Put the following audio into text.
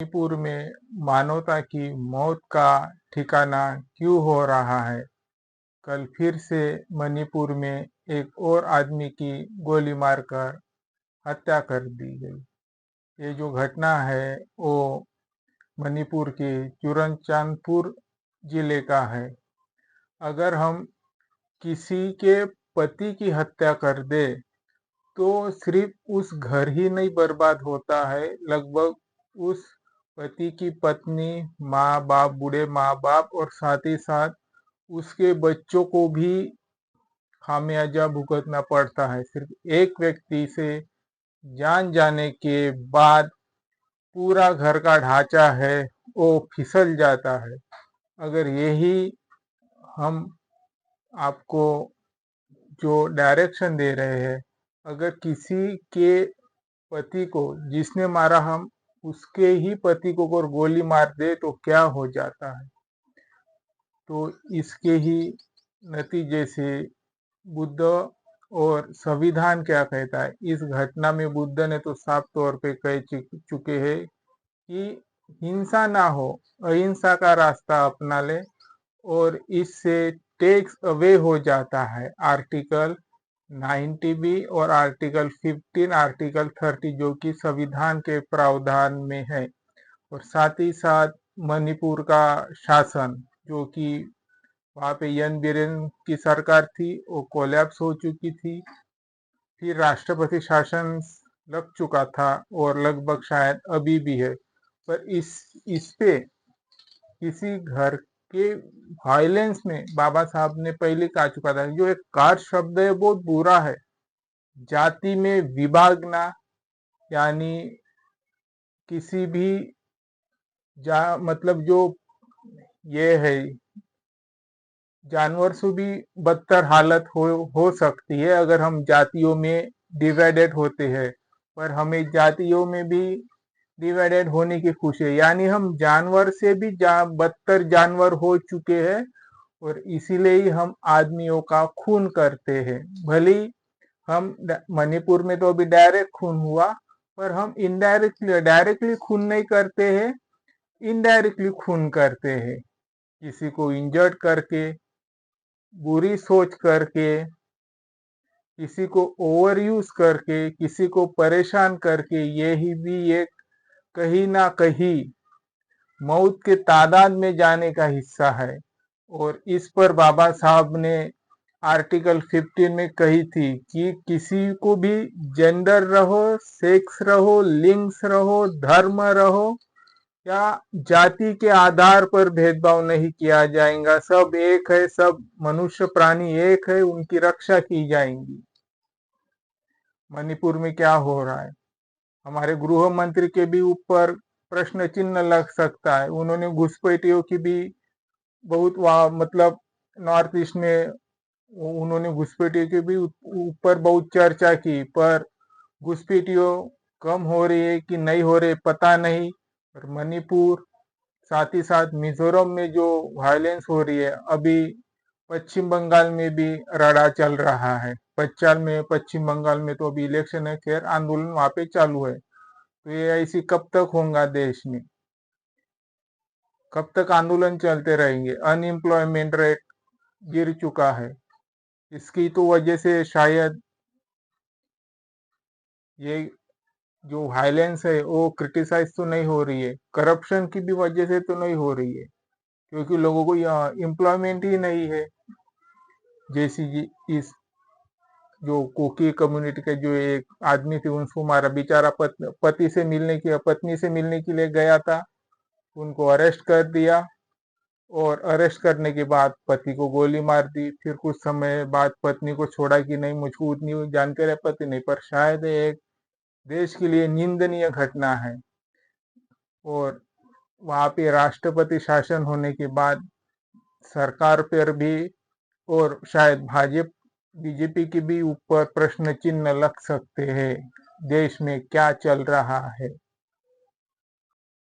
मणिपुर में मानवता की मौत का ठिकाना क्यों हो रहा है? कल फिर से मणिपुर में एक और आदमी की गोली मारकर हत्या कर दी गई। ये जो घटना है वो मणिपुर के चुरंचानपुर जिले का है। अगर हम किसी के पति की हत्या कर दे तो सिर्फ उस घर ही नहीं बर्बाद होता है, लगभग उस पति की पत्नी, माँ बाप, बूढ़े माँ बाप और साथ ही साथ उसके बच्चों को भी खामियाजा भुगतना पड़ता है। सिर्फ एक व्यक्ति से जान जाने के बाद पूरा घर का ढांचा है वो फिसल जाता है। अगर यही हम आपको जो डायरेक्शन दे रहे हैं, अगर किसी के पति को जिसने मारा हम उसके ही पति को अगर गोली मार दे तो क्या हो जाता है। तो इसके ही नतीजे से बुद्ध और संविधान क्या कहता है, इस घटना में बुद्ध ने तो साफ तौर पे कह चुके हैं कि हिंसा ना हो, अहिंसा का रास्ता अपना ले और इससे टेक्स अवे हो जाता है आर्टिकल 90 बी और आर्टिकल 15, आर्टिकल 30 जो कि संविधान के प्रावधान में है। और साथ ही साथ मणिपुर का शासन जो कि वहाँ पे एन बीरेन की सरकार थी वो कोलैप्स हो चुकी थी, फिर राष्ट्रपति शासन लग चुका था और लगभग शायद अभी भी है। पर इस पे किसी घर के वायलेंस में बाबा साहब ने पहले कहा चुका था, जो एक कार शब्द है बहुत बुरा है, जाति में विभागना, यानी किसी भी मतलब जो ये है जानवर से भी बदतर हालत हो सकती है अगर हम जातियों में डिवाइडेड होते हैं। पर हमें जातियों में भी डिवाइडेड होने की खुशी है, यानी हम जानवर से भी बदतर जानवर हो चुके हैं और इसीलिए ही हम आदमियों का खून करते हैं। भले हम मणिपुर में तो अभी डायरेक्ट खून हुआ, पर हम डायरेक्टली खून नहीं करते हैं, इनडायरेक्टली खून करते हैं, किसी को इंजर्ड करके, बुरी सोच करके, किसी को ओवर यूज करके, किसी को परेशान करके। यही भी एक कहीं ना कहीं मौत के तादाद में जाने का हिस्सा है। और इस पर बाबा साहब ने आर्टिकल 15 में कही थी कि किसी को भी जेंडर रहो, सेक्स रहो, लिंग्स रहो, धर्म रहो या जाति के आधार पर भेदभाव नहीं किया जाएगा। सब एक है, सब मनुष्य प्राणी एक है, उनकी रक्षा की जाएगी। मणिपुर में क्या हो रहा है, हमारे गृह मंत्री के भी ऊपर प्रश्न चिन्ह लग सकता है। उन्होंने घुसपैठियों की भी बहुत मतलब नॉर्थ ईस्ट में उन्होंने घुसपैठियों के भी ऊपर बहुत चर्चा की, पर घुसपैठियों कम हो रही है कि नहीं हो रही पता नहीं। और मणिपुर साथ ही साथ मिजोरम में जो वायलेंस हो रही है, अभी पश्चिम बंगाल में भी रड़ा चल रहा है। पश्चिम बंगाल में तो अभी इलेक्शन है, खैर आंदोलन वहां पे चालू है। तो ये ऐसी कब तक होगा देश में, कब तक आंदोलन चलते रहेंगे? अनएम्प्लॉयमेंट रेट गिर चुका है, इसकी तो वजह से शायद ये जो वायलेंस है वो क्रिटिसाइज तो नहीं हो रही है, करप्शन की भी वजह से तो नहीं हो रही है, क्योंकि लोगों को एम्प्लॉयमेंट ही नहीं है। जैसी इस जो कोकी कम्युनिटी के जो एक आदमी थे उनको मारा, बेचारा पत्नी से मिलने के लिए गया था, उनको अरेस्ट कर दिया और अरेस्ट करने के बाद पति को गोली मार दी। फिर कुछ समय बाद पत्नी को छोड़ा कि नहीं, मुझको उतनी जानकारी पति नहीं, पर शायद एक देश के लिए निंदनीय घटना है। और वहां पे राष्ट्रपति शासन होने के बाद सरकार पर भी और शायद बीजेपी के भी ऊपर प्रश्न चिन्ह लग सकते हैं, देश में क्या चल रहा है।